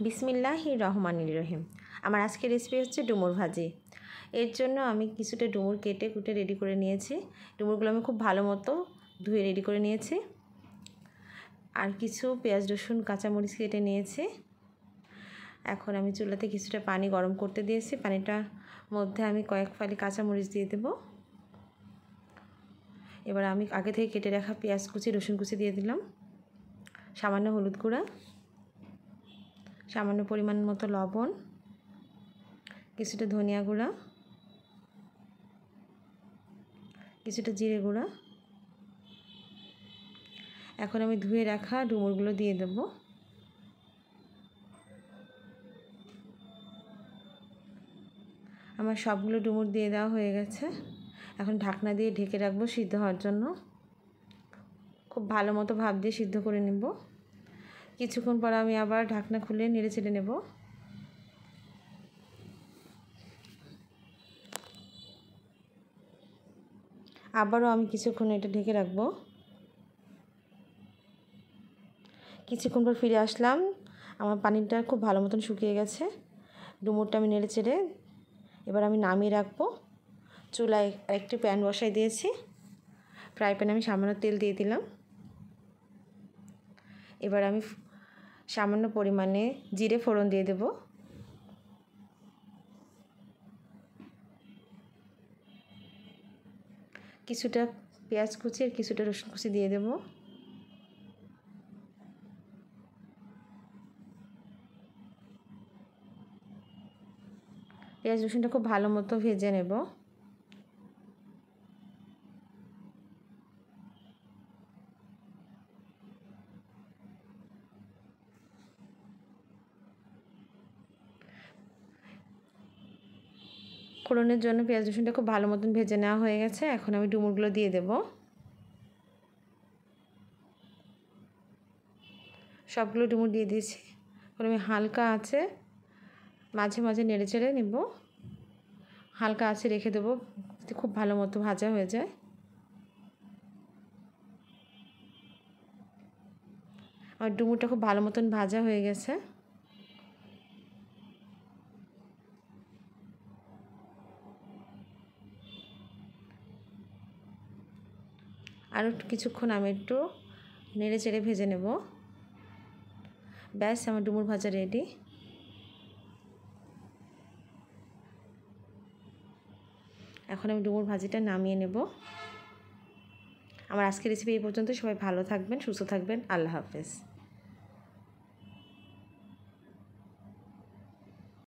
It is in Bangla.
বিসমিল্লাহির রহমানির রহিম। আমার আজকের রেসিপি হচ্ছে ডুমুর ভাজি। এর জন্য আমি কিছুটা ডুমুর কেটে কুটে রেডি করে নিয়েছি। ডুমুরগুলো আমি খুব ভালো মতো ধুয়ে রেডি করে নিয়েছি। আর কিছু পেঁয়াজ রসুন কাঁচামরিচ কেটে নিয়েছি। এখন আমি চুলাতে কিছুটা পানি গরম করতে দিয়েছি। পানিটার মধ্যে আমি কয়েক ফালি কাঁচামরিচ দিয়ে দেব। এবার আমি আগে থেকে কেটে রাখা পেঁয়াজ কুচি রসুন কুচি দিয়ে দিলাম। সামান্য হলুদ গুঁড়া, সামান্য পরিমাণ মতো লবণ, কিছুটা ধনিয়া গুঁড়া, কিছুটা জিরে গুঁড়া। এখন আমি ধুয়ে রাখা ডুমুরগুলো দিয়ে দেব। আমার সবগুলো ডুমুর দিয়ে দেওয়া হয়ে গেছে। এখন ঢাকনা দিয়ে ঢেকে রাখবো সিদ্ধ হওয়ার জন্য। খুব ভালো মতো ভাপ দিয়ে সিদ্ধ করে নেব। কিছুক্ষণ পর আমি আবার ঢাকনা খুলে নেড়ে চেড়ে নেব। আবারও আমি কিছুক্ষণ এটা ঢেকে রাখবো। কিছুক্ষণ পর ফিরে আসলাম। আমার পানিটা খুব ভালো মতন শুকিয়ে গেছে। ডুমুরটা আমি নেড়ে চেড়ে এবার আমি নামিয়ে রাখবো। চুলায় একটি প্যান বসাই দিয়েছি। ফ্রাই প্যানে আমি সামান্য তেল দিয়ে দিলাম। এবার আমি সামান্য পরিমাণে জিরে ফোড়ন দিয়ে দেব। কিছুটা পেঁয়াজ কুচি আর কিছুটা রসুন কুচি দিয়ে দেব। পেঁয়াজ রসুনটা খুব ভালো মতো ভেজে নেব। ফোড়নের জন্য পেঁয়াজ রসুনটা খুব ভালো মতন ভেজে নেওয়া হয়ে গেছে। এখন আমি ডুমুরগুলো দিয়ে দেব। সবগুলো ডুমুর দিয়ে দিয়েছি। এখন আমি হালকা আছে মাঝে মাঝে নেড়ে চেড়ে নেব। হালকা আছে রেখে দেবো, খুব ভালো মতো ভাজা হয়ে যায়। আর ডুমুরটা খুব ভালো মতন ভাজা হয়ে গেছে। আরও কিছুক্ষণ আমি একটু নেড়ে চেড়ে ভেজে নেব। ব্যাস, আমার ডুমুর ভাজা রেডি। এখন আমি ডুমুর ভাজিটা নামিয়ে নেব। আমার আজকের রেসিপি এই পর্যন্ত। সবাই ভালো থাকবেন, সুস্থ থাকবেন। আল্লাহ হাফেজ।